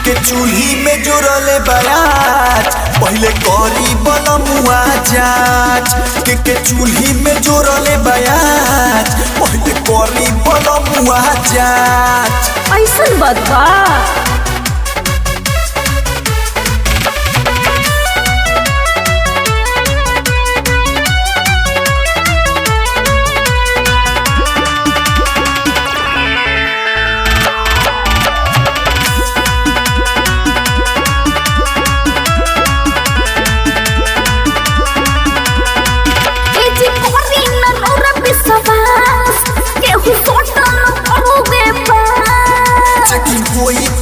के चूल्ही में जोड़ले बयाज पहले करी बनमुआ जाच के चूल्ही में जोड़ले बयाज पहले करी बनमुआ जाच। ऐसन बात बा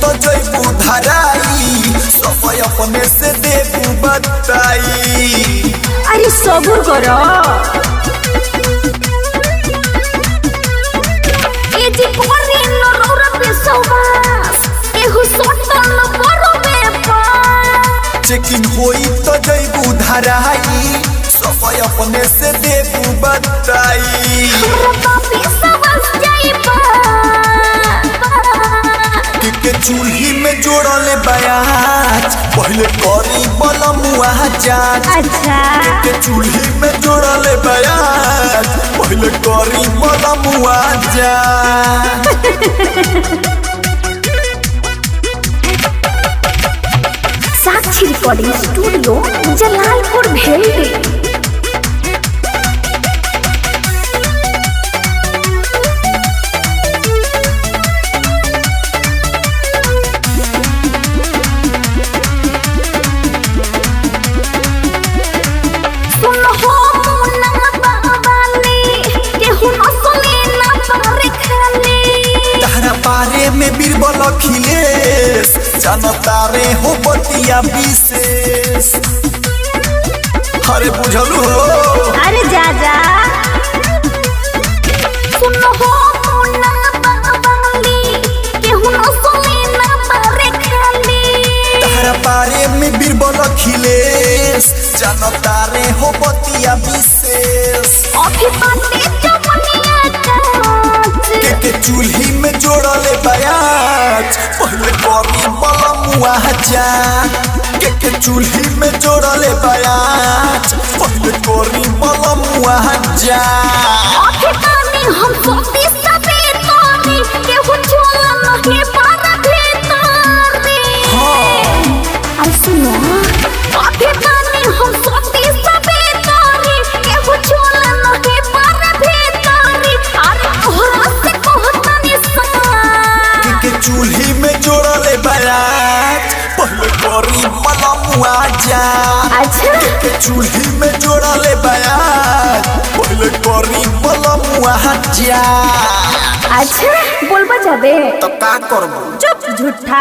तो जैबू धराई समय अपने से देबू बताई। अरे सब्र करो चेकिंग होई तो जैबू धराई समय अपने से देबू बताई। के चूल्ही में जोड़ले बयाज पहले करी बनमुआ जाच। अच्छा के चूल्ही में जोड़ले बयाज पहले करी बनमुआ जाच। साक्षी रिकॉर्डिंग स्टूडियो जलालपुर भेल्दी। पारे में बीरबल अखिलेश जनता रे हो बतिया विशेष। अरे बुझलू हो अरे जा जा सुनो हो तारा पारे में बीरबल अखिलेश जनता रे हो बतिया विशेष। के चूल्ही में जोड़ले बयाज पहले करी बनमुआ जाच के चूल्ही में जोड़ले बयाज पहले करी बनमुआ जाच। चूल्ही में जोड़ले बयाज पहले करी बनमुआ जाच। अच्छा के चूल्ही में जोड़ले बयाज पहले करी बनमुआ जाच। अच्छा बोलबा जाबे तो का करबो चुप झूठा।